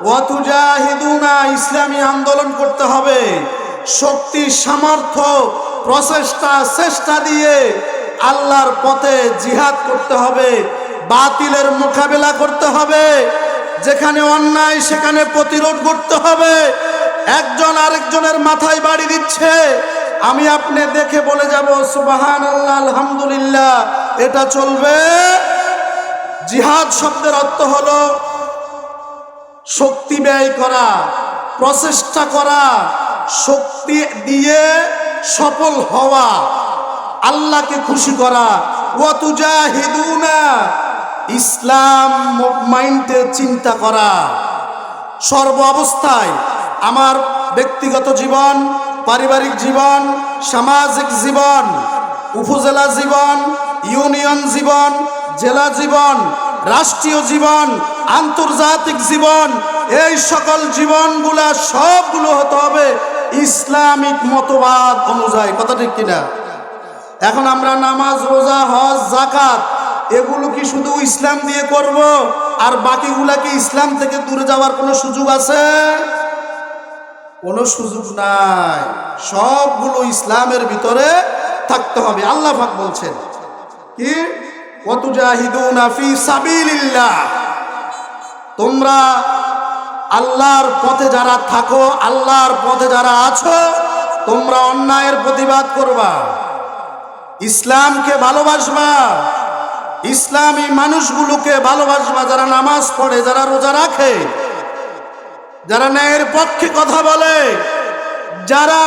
ওয়াতুজাহিদুনা ইসলামী আন্দোলন করতে হবে, শক্তি সামর্থ্য প্রচেষ্টা চেষ্টা দিয়ে আল্লাহর পথে জিহাদ করতে হবে, বাতিলের মোকাবেলা করতে হবে, যেখানে অন্যায় সেখানে প্রতিরোধ করতে হবে। একজন আরেকজনের মাথায় বাড়ি দিচ্ছে, আমি আপনি দেখে বলে যাব সুবহানাল্লাহ আলহামদুলিল্লাহ, এটা চলবে? জিহাদ শব্দের অর্থ হলো শক্তি ব্যয় করা, প্রচেষ্টা করা, শক্তি দিয়ে সফল হওয়া, আল্লাহকে খুশি করা। ওয়াতুজাহিদুনা ইসলাম মাইন্ডে চিন্তা করা। সর্ব অবস্থায় আমার ব্যক্তিগত জীবন, পারিবারিক জীবন, সামাজিক জীবন, উপজেলা জীবন, ইউনিয়ন জীবন, জেলা জীবন, রাষ্ট্রীয় জীবন, আন্তর্জাতিক জীবন, এই সকল জীবনগুলা সবগুলো হতে হবে ইসলামিক মতবাদ অনুযায়ী। কথা ঠিক কিনা? এখন আমরা নামাজ, রোজা, হজ, যাকাত এগুলো কি শুধু ইসলাম দিয়ে করব আর বাকিগুলা কি ইসলাম থেকে দূরে যাওয়ার কোনো সুযোগ আছে? কোনো সুযোগ নাই, সবগুলো ইসলামের ভিতরে থাকতে হবে। আল্লাহ পাক বলছেন কি? ওয়াতুজাহিদুনা ফি সাবিলিল্লাহ, তোমরা আল্লাহর পথে যারা থাকো, আল্লাহর পথে যারা আছো, তোমরা অন্যায়ের প্রতিবাদ করবা, ইসলামকে ভালোবাসবা, ইসলামী মানুষগুলোকে ভালোবাসবা, যারা নামাজ পড়ে, যারা রোজা রাখে, যারা ন্যায়ের পক্ষে কথা বলে, যারা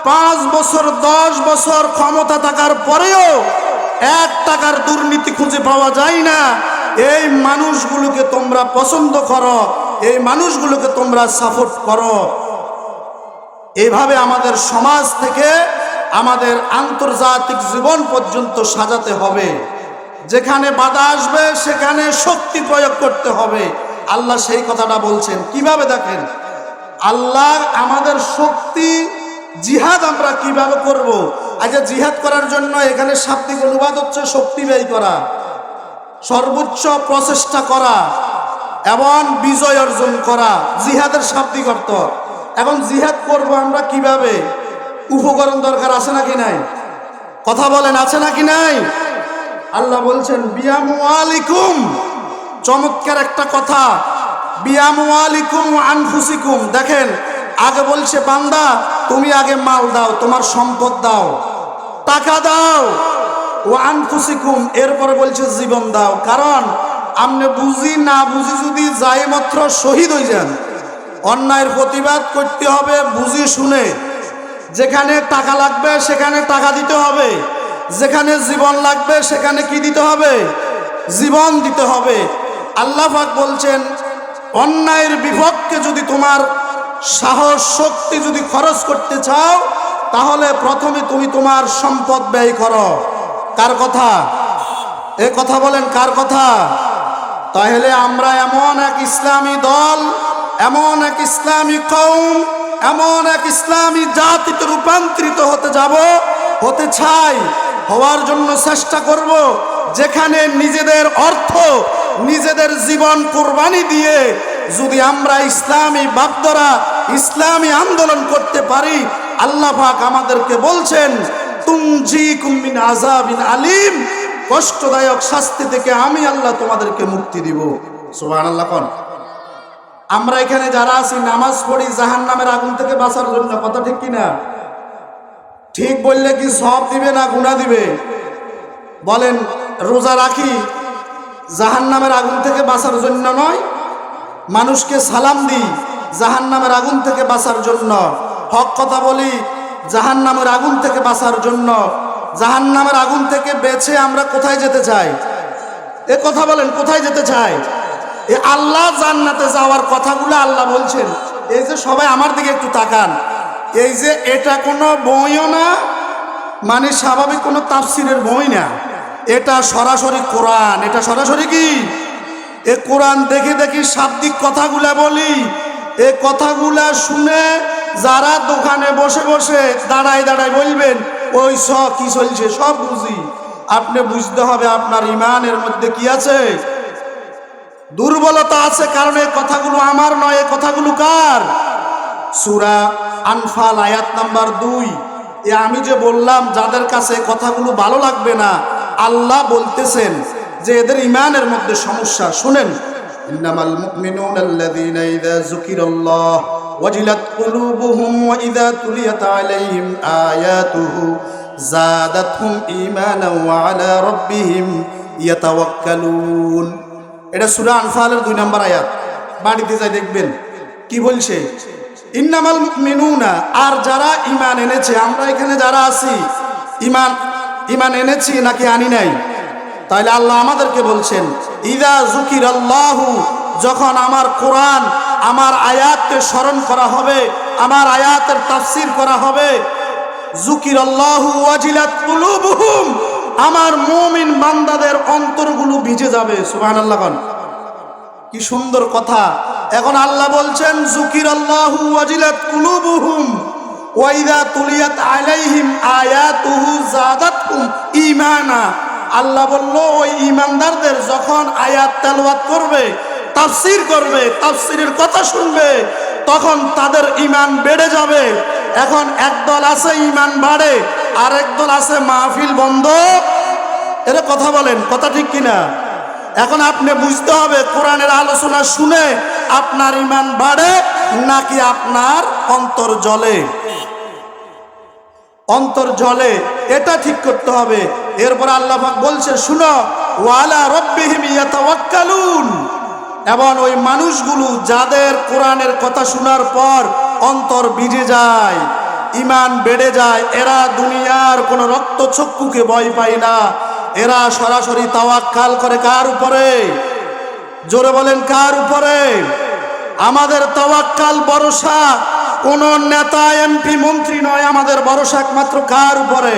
5 বছর 10 বছর ক্ষমতা থাকার পরেও 1 টাকার দুর্নীতি খুঁজে পাওয়া যায় না, এই মানুষগুলোকে তোমরা পছন্দ করো, এই মানুষগুলোকে তোমরা সাপোর্ট করো। এইভাবে আমাদের সমাজ থেকে আমাদের আন্তর্জাতিক জীবন পর্যন্ত সাজাতে হবে। যেখানে বাধা আসবে সেখানে শক্তি প্রয়োগ করতে হবে। আল্লাহ সেই কথাটা বলছেন। কিভাবে? দেখেন, আল্লাহ আমাদের শক্তি, জিহাদ আমরা কিভাবে করব? আচ্ছা, জিহাদ করার জন্য এখানে শাব্দিক অনুবাদ হচ্ছে শক্তি ব্যয় করা, সর্বোচ্চ প্রচেষ্টা করা এবং বিজয় অর্জন করা, জিহাদের শাব্দিক অর্থ। এখন জিহাদ করব আমরা কিভাবে? উপকরণ দরকার আছে নাকি নাই? কথা বলেন, আছে নাকি নাই? আল্লাহ বলছেন বিআমওয়ালিকুম, চমৎকার একটা কথা, বিআমওয়ালিকুম ওয়া আনফুসিকুম। দেখেন, আগে বলছে বান্দা তুমি আগে মাল দাও, তোমার সম্পদ দাও, টাকা দাও, ওয়া আনফুসিকুম, এরপরে বলছে জীবন দাও। কারণ আপনি বুঝি না বুঝি যদি যাই মাত্র শহীদ হয়ে যান, অন্যায়ের প্রতিবাদ করতে হবে বুঝি শুনে। যেখানে টাকা লাগবে সেখানে টাকা দিতে হবে, যেখানে জীবন লাগবে সেখানে কি দিতে হবে? জীবন দিতে হবে। আল্লাহ পাক বলছেন অন্যায়ের বিপক্ষে যদি তোমার সাহস শক্তি যদি খরচ করতে চাও, তাহলে প্রথমে তুমি তোমার সম্পদ ব্যয় করো। কার কথা? এ কথা বলেন, কার কথা? তাহলে আমরা এমন এক ইসলামী দল, এমন এক ইসলামী কওম, এমন এক ইসলামী জাতিতে রূপান্তরিত হতে চাই, হওয়ার জন্য চেষ্টা করব, যেখানে নিজেদের অর্থ, নিজেদের জীবন কুরবানি দিয়ে যদি আমরা ইসলামী ভাবধারা, ইসলামী আন্দোলন করতে পারি, আল্লাহ পাক আমাদেরকে বলছেন তুনজিকুম মিন আযাবিন আলিম, কষ্টদায়ক শাস্তি থেকে আমি আল্লাহ তোমাদেরকে মুক্তি দিব। সুবহানাল্লাহ। কোন আমরা এখানে যারা আছি নামাজ পড়ি জাহান্নামের আগুন থেকে বাঁচার জন্য, কথা ঠিক কিনা? ঠিক বললে কি সব দিবে না গুনাহ দিবে? বলেন, রোজা রাখি জাহান্নামের আগুন থেকে বাঁচার জন্য নয়, মানুষকে সালাম দিই জাহান্নামের আগুন থেকে বাঁচার জন্য, হক কথা বলি জাহান্নামের আগুন থেকে বাঁচার জন্য। জাহান্নামের আগুন থেকে বেঁচে আমরা কোথায় যেতে চাই? এ কথা বলেন, কোথায় যেতে চাই? এ আল্লাহ জান্নাতে যাওয়ার কথাগুলো আল্লাহ বলছেন। এই যে সবাই আমার দিকে একটু তাকান, এই যে এটা কোনো বইও না, মানে স্বাভাবিক কোনো তাফসিরের বই না, এটা সরাসরি কোরআন। এটা সরাসরি কি? এ কোরআন দেখে দেখি শাব্দিক কথাগুলা বলি, এ কথাগুলা শুনে যারা দোকানে বসে বসে দাঁড়ায় দাঁড়ায় বলবেন ওই সব কি চলছে সব বুঝি, আপনি বুঝতে হবে আপনার ইমানের মধ্যে কি আছে। দুর্বলতা আছে, কারণ এই কথাগুলো আমার নয়, এই কথাগুলো কার? সূরা আনফাল আয়াত নাম্বার 2। আমি যে বললাম যাদের কাছে কথাগুলো ভালো লাগবে না, আল্লাহ বলতেছেন যে এদের ইমানের মধ্যে সমস্যা। শুনেন, ইন্নামাল মুমিনুনা আল্লাযীনা ইযা যুকিরাল্লাহ ওয়াজিলাত কুলুবুহুম ওয়া ইযা তুলিয়াত আলাইহিম আয়াতুহু যাদাতহুম ঈমানান ওয়া আলা রাব্বিহিম ইয়াতাওয়াক্কালুন। এটা সূরা আনফালের 2 নম্বর আয়াত। বাড়িতে যাই দেখবেন কি বলছে, ইন্নামাল মুমিনুনা, আর যারা ঈমান এনেছে। আমরা এখানে যারা আছি ঈমান এনেছি নাকি আনি নাই? তাহলে আল্লাহ আমাদেরকে বলছেন ইযা যুকিরাল্লাহু, যখন আমার কোরআন, আমার আয়াতকে স্মরণ করা হবে, আমার আয়াতের তাফসীর করা হবে, যুকিরাল্লাহু ওয়াজিলাত কুলুবুহুম, আমার মুমিন বান্দাদের অন্তরগুলো ভিজে যাবে। সুবহানাল্লাহ। কি সুন্দর কথা। এখন আল্লাহ বলছেন যুকিরাল্লাহু ওয়াজিলাত কুলুবুহুম ওয়া ইযা তুলিয়াত আলাইহিম আয়াতুহু যাদাতহুম ঈমানা। আল্লাহ বলল ওই ঈমানদারদের যখন আয়াত তেলাওয়াত করবে, তাফসীর করবে, তাফসীরের কথা শুনবে, তখন তাদের ঈমান বেড়ে যাবে। এখন একদল আছে ঈমান বাড়ে, আর একদল আছে মাহফিল বন্ধ। এর কথা বলেন, কথা ঠিক কিনা? এখন আপনি বুঝতে হবে কোরআনের আলোচনা শুনে আপনার ঈমান বাড়ে নাকি আপনার অন্তর জ্বলে। অন্তর জ্বলে, এটা ঠিক করতে হবে। এরপর আল্লাহ পাক বলছে শুনো, ওয়ালা রাব্বিহিম ইয়াতাওয়াক্কালুন, এবং ওই মানুষগুলো যাদের কোরআনের কথা শোনার পর অন্তর ভিজে যায়, ঈমান বেড়ে যায়, এরা দুনিয়ার কোনো রক্তচক্ষুকে ভয় পায় না, এরা সরাসরি তাওয়াক্কাল করে কার উপরে? জোরে বলেন, কার উপরে? আমাদের তাওয়াক্কাল, ভরসা কোন নেতা, এমপি, মন্ত্রী নয়, আমাদের ভরসা একমাত্র কার উপরে?